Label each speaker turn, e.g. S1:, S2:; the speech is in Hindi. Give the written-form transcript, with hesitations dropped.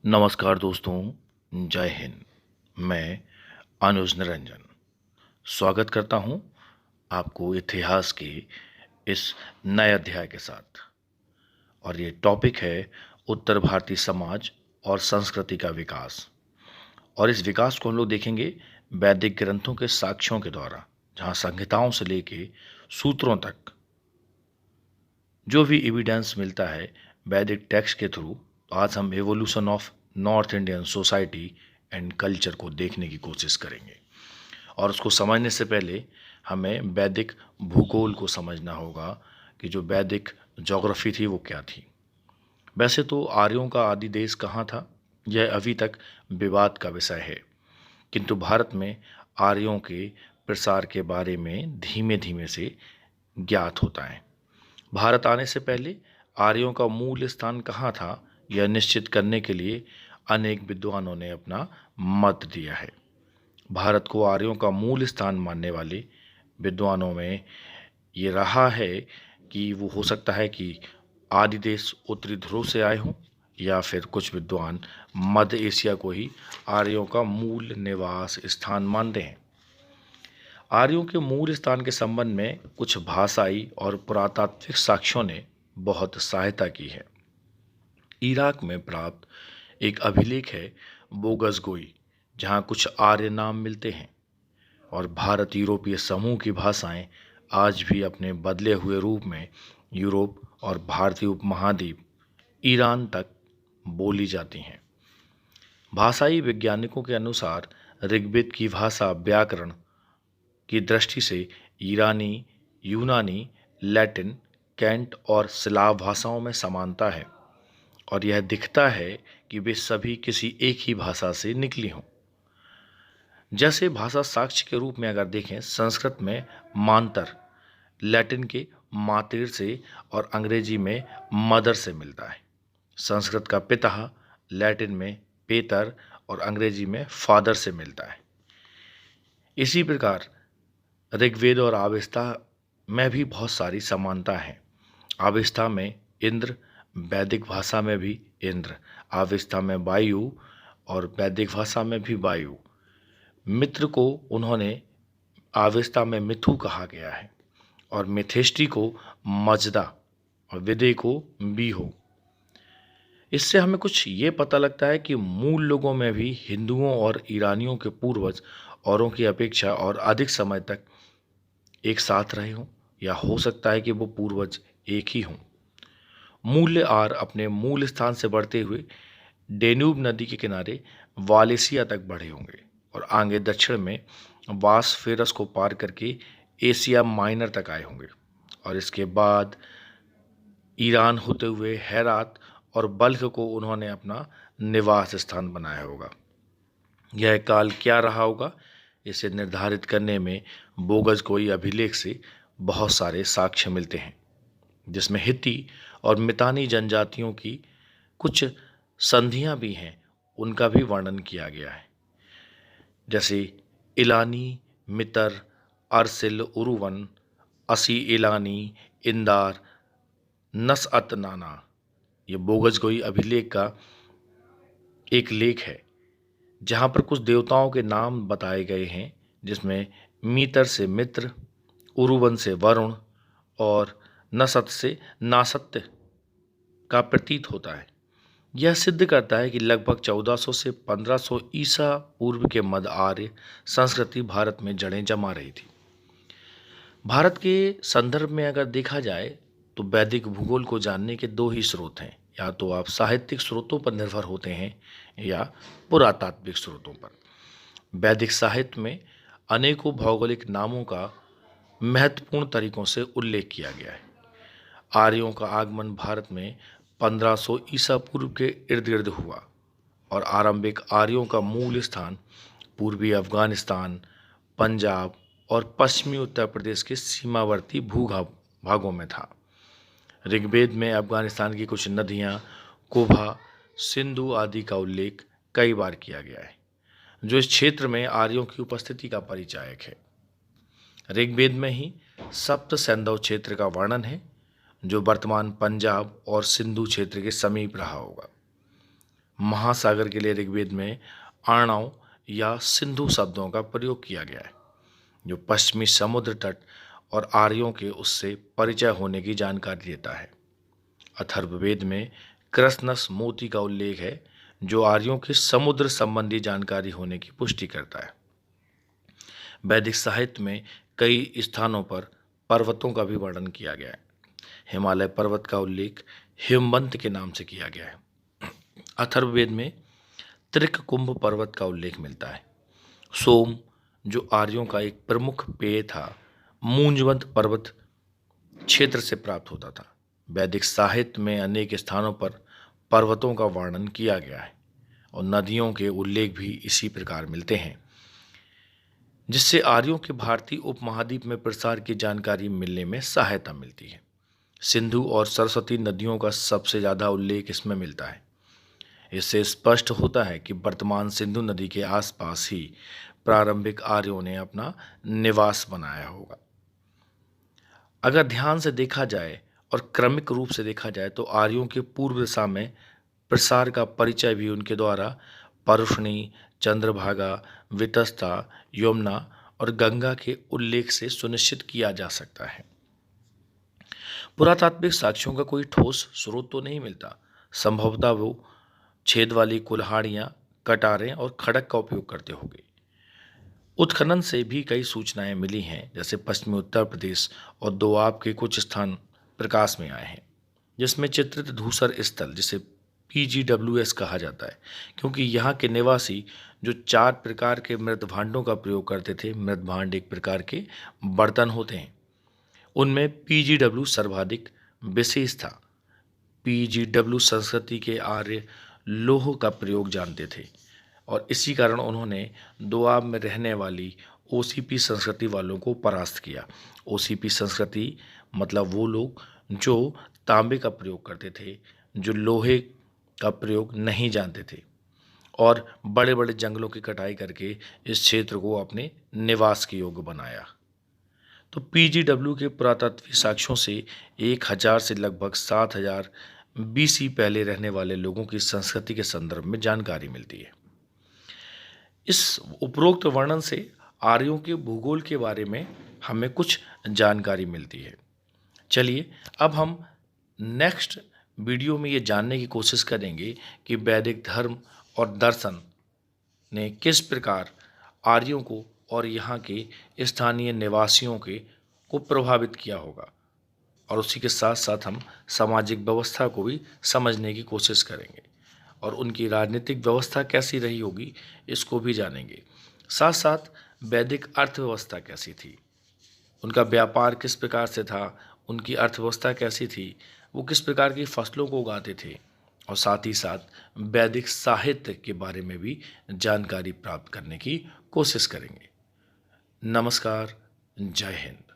S1: नमस्कार दोस्तों, जय हिंद। मैं अनुज निरंजन स्वागत करता हूं आपको इतिहास के इस नए अध्याय के साथ। और ये टॉपिक है उत्तर भारतीय समाज और संस्कृति का विकास। और इस विकास को हम लोग देखेंगे वैदिक ग्रंथों के साक्ष्यों के द्वारा, जहां संहिताओं से लेके सूत्रों तक जो भी एविडेंस मिलता है वैदिक टेक्स्ट के थ्रू। आज हम evolution of north Indian society and culture को देखने की कोशिश करेंगे। और उसको समझने से पहले हमें वैदिक भूगोल को समझना होगा कि जो वैदिक ज्योग्राफी थी वो क्या थी। वैसे तो आर्यों का आदि देश कहाँ था, यह अभी तक विवाद का विषय है, किंतु भारत में आर्यों के प्रसार के बारे में धीमे धीमे से ज्ञात होता है। भारत आने से पहले आर्यों का मूल स्थान कहाँ था, यह निश्चित करने के लिए अनेक विद्वानों ने अपना मत दिया है। भारत को आर्यों का मूल स्थान मानने वाले विद्वानों में ये रहा है कि वो हो सकता है कि आदि देश उत्तरी ध्रुव से आए हों, या फिर कुछ विद्वान मध्य एशिया को ही आर्यों का मूल निवास स्थान मानते हैं। आर्यों के मूल स्थान के संबंध में कुछ भाषाई और पुरातात्विक साक्ष्यों ने बहुत सहायता की है। इराक में प्राप्त एक अभिलेख है बोगसगोई, जहाँ कुछ आर्य नाम मिलते हैं। और भारत यूरोपीय समूह की भाषाएं आज भी अपने बदले हुए रूप में यूरोप और भारतीय उपमहाद्वीप ईरान तक बोली जाती हैं। भाषाई वैज्ञानिकों के अनुसार ऋग्वेद की भाषा व्याकरण की दृष्टि से ईरानी, यूनानी, लैटिन, कैंट और स्लाव भाषाओं में समानता है, और यह दिखता है कि वे सभी किसी एक ही भाषा से निकली हों। जैसे भाषा साक्ष्य के रूप में अगर देखें, संस्कृत में मांतर लैटिन के मातेर से और अंग्रेजी में मदर से मिलता है। संस्कृत का पिता लैटिन में पेतर और अंग्रेजी में फादर से मिलता है। इसी प्रकार ऋग्वेद और आवेस्ता में भी बहुत सारी समानता है। आवेस्ता में इंद्र, वैदिक भाषा में भी इंद्र, आवेस्ता में वायु और वैदिक भाषा में भी वायु। मित्र को उन्होंने आवेस्ता में मिथु कहा गया है, और मिथेष्टि को मजदा और विदे को बीहो। इससे हमें कुछ ये पता लगता है कि मूल लोगों में भी हिंदुओं और ईरानियों के पूर्वज औरों की अपेक्षा और अधिक समय तक एक साथ रहे हों, या हो सकता है कि वो पूर्वज एक ही हों। मूल्य आर अपने मूल स्थान से बढ़ते हुए डेन्यूब नदी के किनारे वालेसिया तक बढ़े होंगे, और आगे दक्षिण में वासफेरस को पार करके एशिया माइनर तक आए होंगे, और इसके बाद ईरान होते हुए हेरात और बल्ख को उन्होंने अपना निवास स्थान बनाया होगा। यह काल क्या रहा होगा, इसे निर्धारित करने में बोगसगोई अभिलेख से बहुत सारे साक्ष्य मिलते हैं, जिसमें हित्ती और मितानी जनजातियों की कुछ संधियां भी हैं, उनका भी वर्णन किया गया है। जैसे इलानी, मितर, अरसिल, उरुवन, असी इलानी, इंदार, नसअतनाना। ये बोगसगोई अभिलेख का एक लेख है, जहाँ पर कुछ देवताओं के नाम बताए गए हैं, जिसमें मीतर से मित्र, उरुवन से वरुण और नसत से नासत्य का प्रतीत होता है। यह सिद्ध करता है कि लगभग 1400 से 1500 ईसा पूर्व के मध्य आर्य संस्कृति भारत में जड़ें जमा रही थी। भारत के संदर्भ में अगर देखा जाए तो वैदिक भूगोल को जानने के दो ही स्रोत हैं, या तो आप साहित्यिक स्रोतों पर निर्भर होते हैं या पुरातात्विक स्रोतों पर। वैदिक साहित्य में अनेकों भौगोलिक नामों का महत्वपूर्ण तरीकों से उल्लेख किया गया है। आर्यों का आगमन भारत में 1500 ईसा पूर्व के इर्द गिर्द हुआ, और आरंभिक आर्यों का मूल स्थान पूर्वी अफगानिस्तान, पंजाब और पश्चिमी उत्तर प्रदेश के सीमावर्ती भागों में था। ऋग्वेद में अफगानिस्तान की कुछ नदियां, कोभा, सिंधु आदि का उल्लेख कई बार किया गया है, जो इस क्षेत्र में आर्यों की उपस्थिति का परिचायक है। ऋग्वेद में ही सप्त सैंधव क्षेत्र का वर्णन है, जो वर्तमान पंजाब और सिंधु क्षेत्र के समीप रहा होगा। महासागर के लिए ऋग्वेद में अर्णव या सिंधु शब्दों का प्रयोग किया गया है, जो पश्चिमी समुद्र तट और आर्यों के उससे परिचय होने की जानकारी देता है। अथर्ववेद में कृष्णस मोती का उल्लेख है, जो आर्यों की समुद्र संबंधी जानकारी होने की पुष्टि करता है। वैदिक साहित्य में कई स्थानों पर पर्वतों का भी वर्णन किया गया है। हिमालय पर्वत का उल्लेख हिमवंत के नाम से किया गया है। अथर्ववेद में त्रिककुंभ पर्वत का उल्लेख मिलता है। सोम, जो आर्यों का एक प्रमुख पेय था, मूंजवंत पर्वत क्षेत्र से प्राप्त होता था। वैदिक साहित्य में अनेक स्थानों पर पर्वतों का वर्णन किया गया है और नदियों के उल्लेख भी इसी प्रकार मिलते हैं, जिससे आर्यों के भारतीय उपमहाद्वीप में प्रसार की जानकारी मिलने में सहायता मिलती है। सिंधु और सरस्वती नदियों का सबसे ज़्यादा उल्लेख इसमें मिलता है। इससे स्पष्ट होता है कि वर्तमान सिंधु नदी के आसपास ही प्रारंभिक आर्यों ने अपना निवास बनाया होगा। अगर ध्यान से देखा जाए और क्रमिक रूप से देखा जाए तो आर्यों के पूर्व दिशा में प्रसार का परिचय भी उनके द्वारा परुष्णी, चंद्रभागा, वितस्ता, यमुना और गंगा के उल्लेख से सुनिश्चित किया जा सकता है। पुरातात्विक साक्ष्यों का कोई ठोस स्रोत तो नहीं मिलता। संभवतः वो छेद वाली कुल्हाड़ियां, कटारें और खड़क का उपयोग करते होंगे। उत्खनन से भी कई सूचनाएं मिली हैं, जैसे पश्चिमी उत्तर प्रदेश और दोआब के कुछ स्थान प्रकाश में आए हैं, जिसमें चित्रित धूसर स्थल, जिसे PGWS कहा जाता है, क्योंकि यहाँ के निवासी जो 4 प्रकार के मृत भांडों का प्रयोग करते थे। मृत भांड एक प्रकार के बर्तन होते हैं, उनमें PGW सर्वाधिक विशेष था। PGW संस्कृति के आर्य लोह का प्रयोग जानते थे और इसी कारण उन्होंने दोआब में रहने वाली OCP संस्कृति वालों को परास्त किया। OCP संस्कृति मतलब वो लोग जो तांबे का प्रयोग करते थे, जो लोहे का प्रयोग नहीं जानते थे, और बड़े बड़े जंगलों की कटाई करके इस क्षेत्र को अपने निवास के योग्य बनाया। तो PGW के पुरातात्विक साक्ष्यों से 1000 से लगभग 7000 BC पहले रहने वाले लोगों की संस्कृति के संदर्भ में जानकारी मिलती है। इस उपरोक्त वर्णन से आर्यों के भूगोल के बारे में हमें कुछ जानकारी मिलती है। चलिए अब हम नेक्स्ट वीडियो में ये जानने की कोशिश करेंगे कि वैदिक धर्म और दर्शन ने किस प्रकार आर्यों को और यहाँ के स्थानीय निवासियों को प्रभावित किया होगा, और उसी के साथ साथ हम सामाजिक व्यवस्था को भी समझने की कोशिश करेंगे और उनकी राजनीतिक व्यवस्था कैसी रही होगी इसको भी जानेंगे। साथ साथ वैदिक अर्थव्यवस्था कैसी थी, उनका व्यापार किस प्रकार से था, उनकी अर्थव्यवस्था कैसी थी, वो किस प्रकार की फसलों को उगाते थे, और साथ ही साथ वैदिक साहित्य के बारे में भी जानकारी प्राप्त करने की कोशिश करेंगे। नमस्कार, जय हिंद।